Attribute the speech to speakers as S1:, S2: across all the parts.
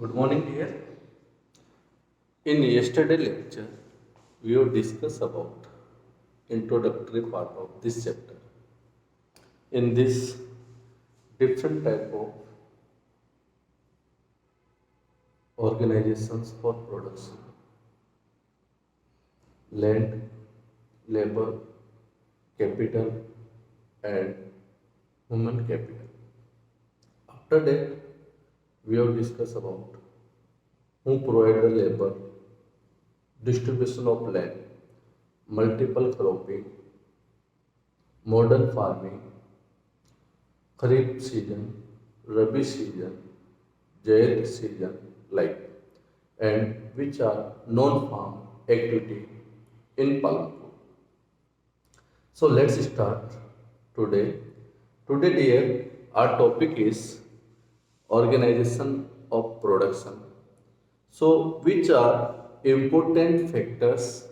S1: Good morning, dear. In yesterday lecture, we have discussed about introductory part of this chapter. In this different type of organizations for production, land, labor, capital, and human capital. After that, we have discussed about who provide the labor, distribution of land, multiple cropping, modern farming, Kharif season, Rabi season, Zaid season, like, and which are non-farm activity in Palanpur. So let's start today. Today, dear, our topic is organization of production. So, which are important factors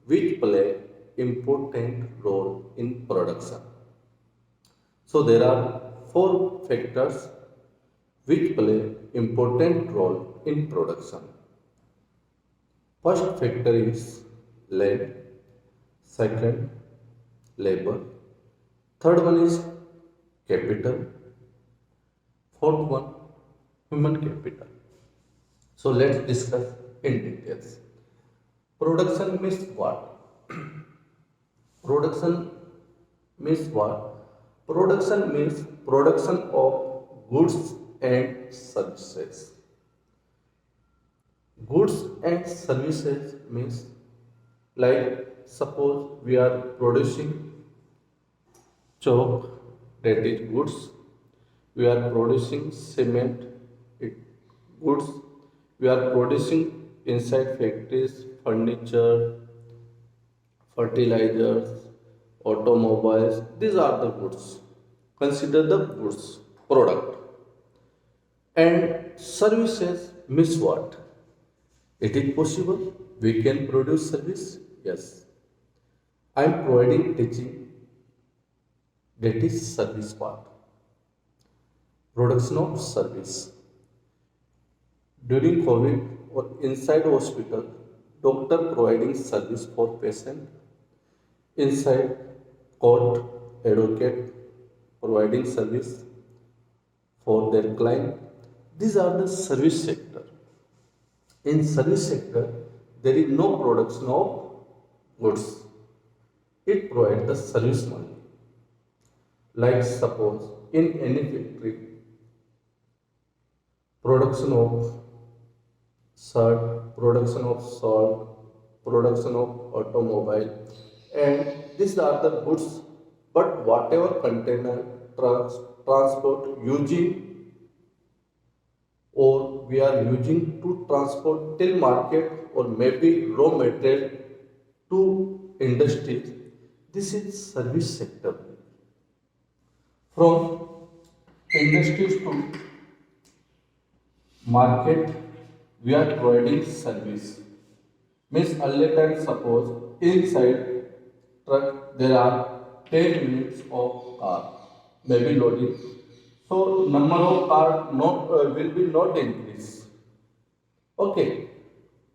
S1: which play important role in production? So, there are four factors which play important role in production. First factor is land, second labor, third one is capital, fourth one human capital. So let's discuss in details. Production means what? Production means what? Production means production of goods and services. Goods and services means, like, suppose we are producing chalk, that is goods. We are producing cement, it goods. We are producing inside factories furniture, fertilizers, automobiles. These are the goods. Consider the goods product. And services means what? It is possible we can produce service. Yes, I am providing teaching, that is service part. Production of service. During COVID or inside hospital, doctor providing service for patient. Inside court, advocate providing service for their client. These are the service sector. In service sector, there is no production of goods. It provides the service only. Like suppose in any factory, production of shirt, production of salt, production of automobile, and these are the goods. But whatever container, trucks, transport using or we are using to transport till market or maybe raw material to industries, this is service sector. From industries to market, we are providing service. Means earlier time, suppose inside truck there are 10 units of car, maybe loading. So number of car not will be not increase. Okay,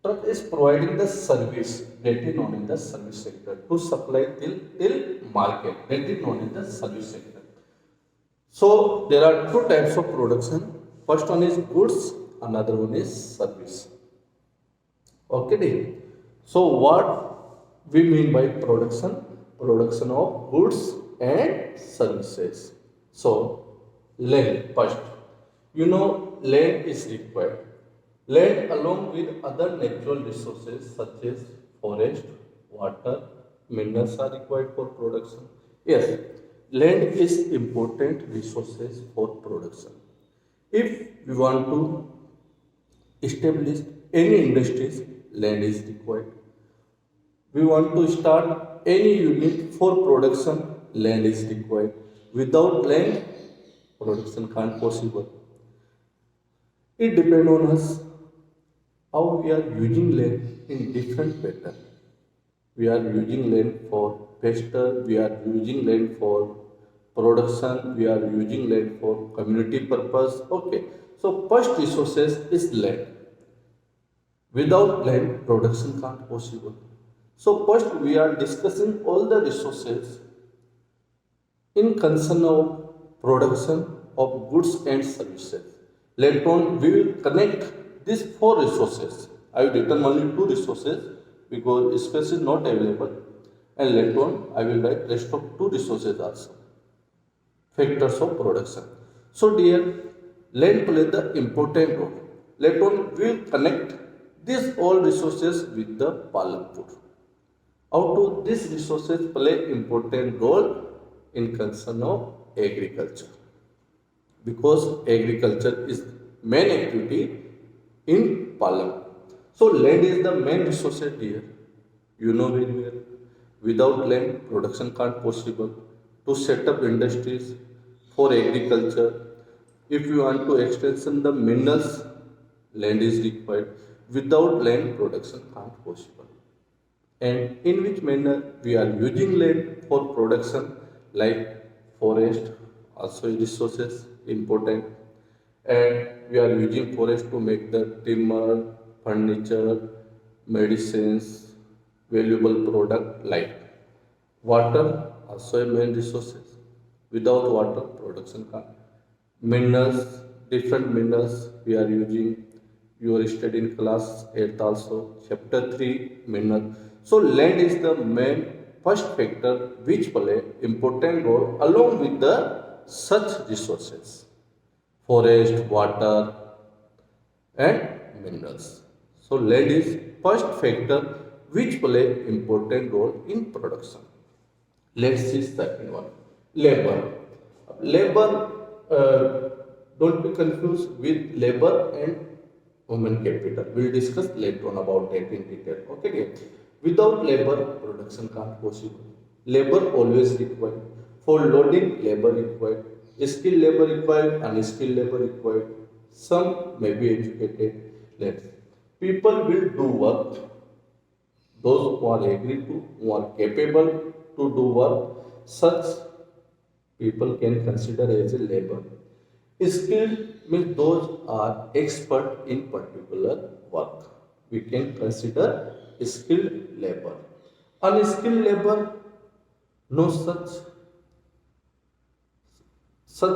S1: truck is providing the service, that is known in the service sector, to supply till market, that is known in the service sector. So there are two types of production. First one is goods, another one is service. Okay, dear. So what we mean by production? Production of goods and services. So land first. You know, land is required. Land along with other natural resources such as forest, water, minerals are required for production. Yes, land is important resources for production. If we want to establish any industries, land is required. We want to start any unit for production, land is required. Without land, production can't possible. It depends on us how we are using land in different pattern. We are using land for pasture, we are using land for production, we are using land for community purpose. Okay, So first resources is land. Without land, production can't possible. So first we are discussing all the resources in concern of production of goods and services. Later on, we will connect these four resources. I have written only two resources because space is not available, and later on, I will write rest of two resources also. Factors of production. So, dear, land play the important role. Later on, we will connect these all resources with the Palak food. How do these resources play important role in concern of agriculture? Because agriculture is main activity in Palam. So land is the main resource here. You know very well. Without land, production can't possible. To set up industries for agriculture, if you want to extension the minerals, land is required. Without land, production can't possible. And in which manner we are using land for production, like forest also resources important, and we are using forest to make the timber, furniture, medicines, valuable product. Like water also a main resources. Without water, production can't. Minerals, different minerals we are using. You are studying in class 8 also, chapter 3, mineral. So land is the main first factor which play important role along with the such resources, forest, water, and minerals. So land is first factor which play important role in production. Let's see second one, labor. Labor, don't be confused with labor and human capital. We'll discuss later on about that in detail. Okay, dear? Without labor, production can't possible. Labor always required. For loading, labor required. Skilled labor required, unskilled labor required. Some may be educated. Let's. People will do work. Those who are agree to, who are capable to do work, such people can consider as a labor. Skilled means those are expert in particular work. We can consider skilled labor. Unskilled labor, no such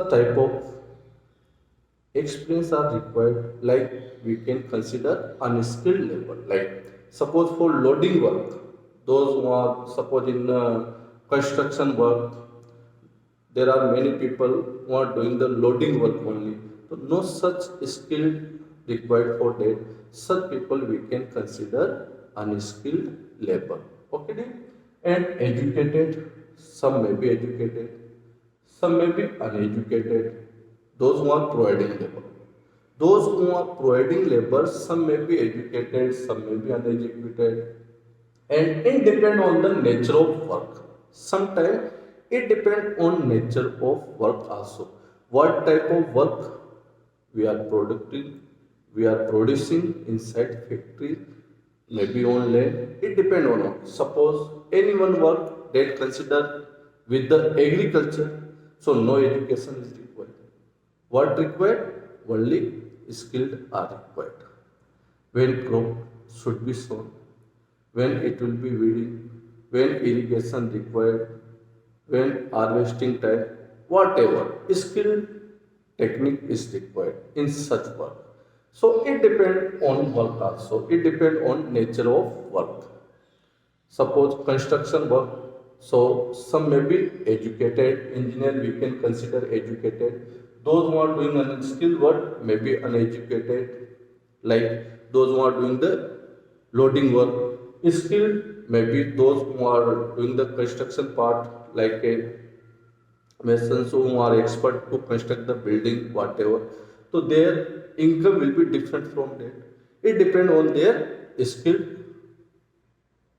S1: type of experience are required. Like we can consider unskilled labor. Like suppose for loading work, those who are suppose in construction work, there are many people who are doing the loading work only. So no such skill required for that. Such people we can consider unskilled labor. Okay, dear? And educated, some may be educated, some may be uneducated. Those who are providing labor. Those who are providing labor, some may be educated, some may be uneducated, and it depends on the nature of work. Sometimes it depends on nature of work also. What type of work we are producing, we are producing inside factory, maybe on land. It depends on it. Suppose anyone work that consider with the agriculture, so no education is required. What required? Only skilled are required. When crop should be sown, when it will be weeding, when irrigation required, when harvesting time, whatever skilled technique is required in such work. So it depends on work also. It depends on nature of work. Suppose construction work, so some may be educated engineer, we can consider educated. Those who are doing unskilled work may be uneducated, like those who are doing the loading work. Skilled may be those who are doing the construction part, like a masons who are expert to construct the building, whatever. So their income will be different from that. It depends on their skill,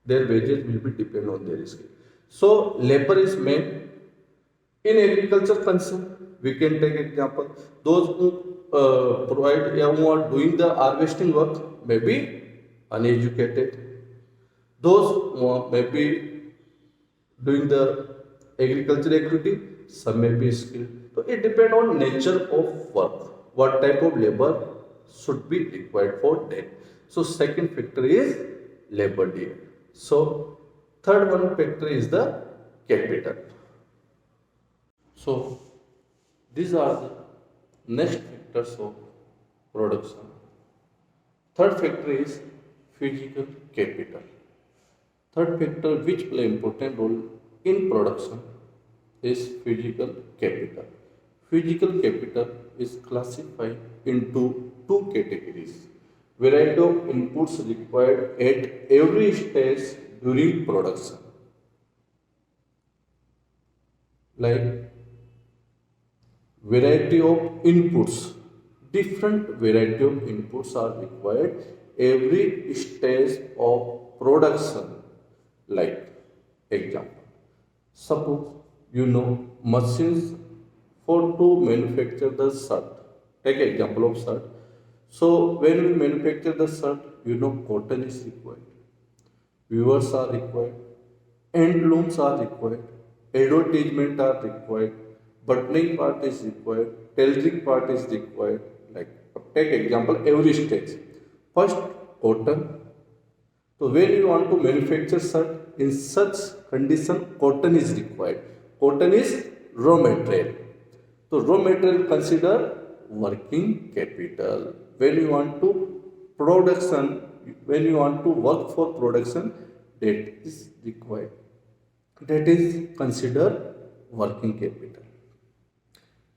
S1: their wages will be depend on their skill. So labor is main in agriculture concern. We can take example. Those who provide, yeah, who are doing the harvesting work may be uneducated. Those who are maybe doing the agriculture activity, some may be skilled. So it depends on nature of work. what type of labor should be required for that. So second factor is labor dear. So third one factor is the capital. So these are the next factors of production. Third factor is physical capital. Third factor which play important role in production is physical capital. Physical capital is classified into two categories. Variety of inputs required at every stage during production. Like variety of inputs, different variety of inputs are required every stage of production. Like example, suppose you know machines for to manufacture the shirt. Take example of shirt. So when we manufacture the shirt, you know cotton is required, viewers are required, handlooms are required, advertisement are required, buttoning part is required, tailoring part is required. Like take example every stage. First cotton. So when you want to manufacture shirt, in such condition cotton is required. Cotton is raw material. So raw material consider working capital. When you want to production, when you want to work for production, that is required. That is considered working capital.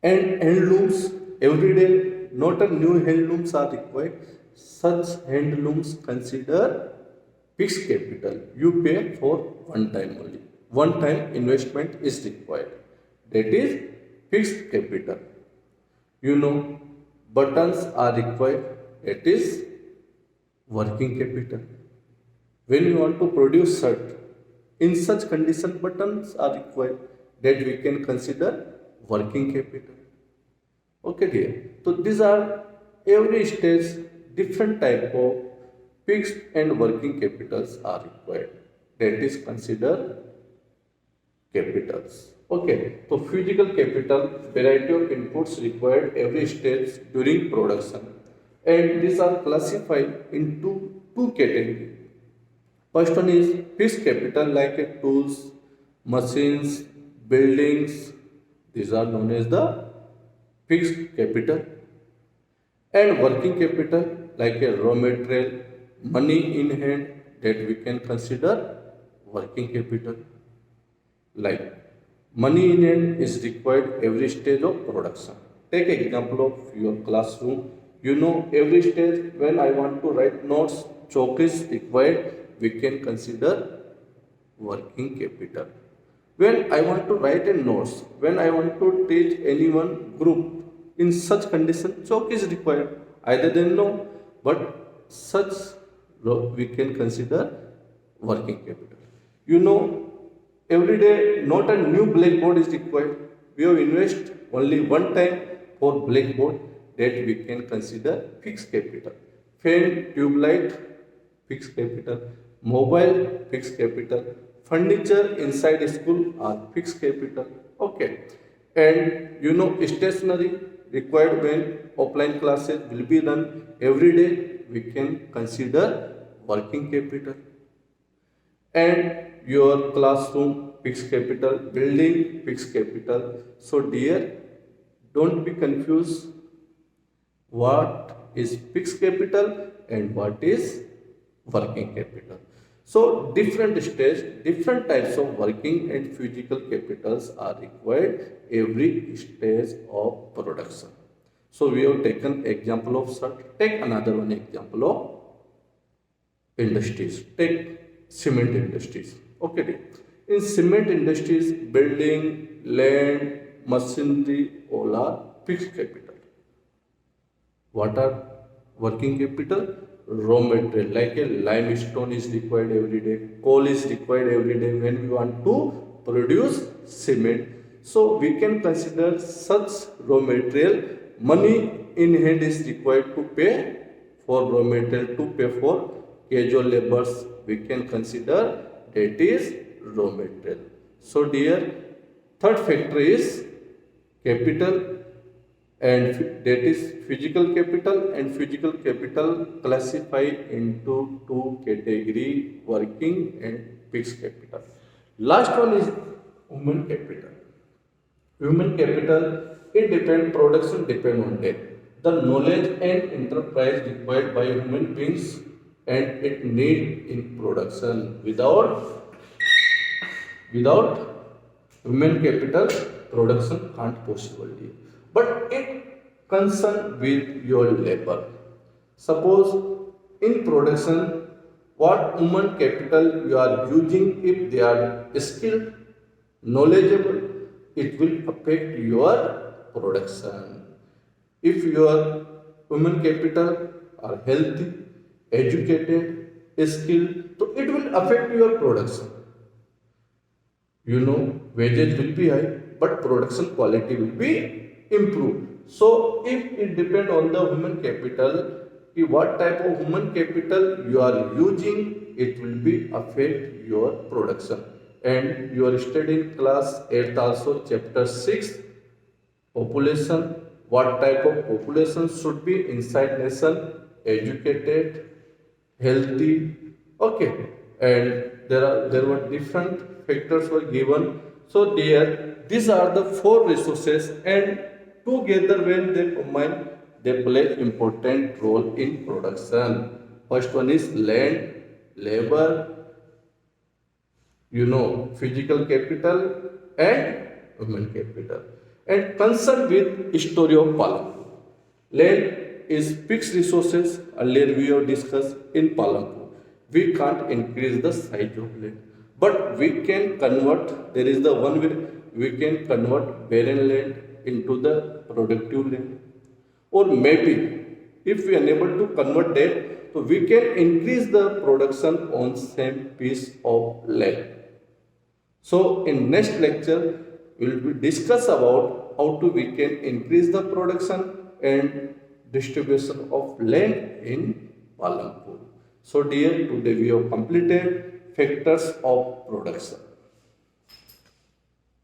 S1: And handlooms every day, not a new handlooms are required. Such handlooms consider fixed capital. You pay for one time only. One time investment is required. That is fixed capital. You know, buttons are required. That is working capital. When you want to produce shirt, in such condition buttons are required. That we can consider working capital. Okay dear. So these are every stage different type of fixed and working capitals are required. That is considered capitals. Okay. So physical capital, variety of inputs required every stage during production. And these are classified into two categories. First one is fixed capital like tools, machines, buildings. These are known as the fixed capital. And working capital like a raw material, money in hand, that we can consider working capital. Like money in hand is required every stage of production. Take example of your classroom. You know every stage when I want to write notes, chalk is required. We can consider working capital. When I want to write a notes, when I want to teach anyone group, in such condition, chalk is required. Either than no, but such we can consider working capital. You know, every day not a new blackboard is required. We have invest only one time for blackboard, that we can consider fixed capital. Fan, tube light, fixed capital. Mobile, fixed capital. Furniture inside school are fixed capital. Okay. And you know stationery required when offline classes will be done every day, we can consider working capital. And your classroom fixed capital, building fixed capital. So dear, don't be confused what is fixed capital and what is working capital. So different stage, different types of working and physical capitals are required every stage of production. So we have taken example of shirt. Take another one example of industries. Take cement industries. Okay. In cement industries, building, land, machinery, all are fixed capital. What are working capital? Raw material like a limestone is required every day, coal is required every day when we want to produce cement. So we can consider such raw material. Money in hand is required to pay for raw material, to pay for casual laborers. We can consider that is raw material. So dear, third factor is capital, and that is physical capital, and physical capital classify into two category, working and fixed capital. Last one is human capital. Human capital, it depend, production depend on that, the knowledge and enterprise required by human beings and it need in production. Without human capital, production can't possible be. But it concern with your labor. Suppose in production, what human capital you are using, if they are skilled, knowledgeable, it will affect your production. If your human capital are healthy, educated, skilled, so it will affect your production. You know, wages will be high, but production quality will be improved. So if it depend on the human capital, what type of human capital you are using, it will be affect your production. And you are studying class 8 also, chapter 6, population. What type of population should be inside nation? Educated, healthy, okay. And there were different factors were given. So there, these are the four resources, and together when they combine, they play important role in production. First one is land, labor, you know, physical capital and human capital. And concerned with story of Palanpur. Land is fixed resources. Earlier we have discussed in Palanpur. We can't increase the size of land, but we can convert. There is the one way we can convert barren land into the productive land, or maybe if we are unable to convert that, so we can increase the production on same piece of land. So in next lecture, we will discuss about how to we can increase the production and distribution of land in Palanpur. So dear, today we have completed factors of production.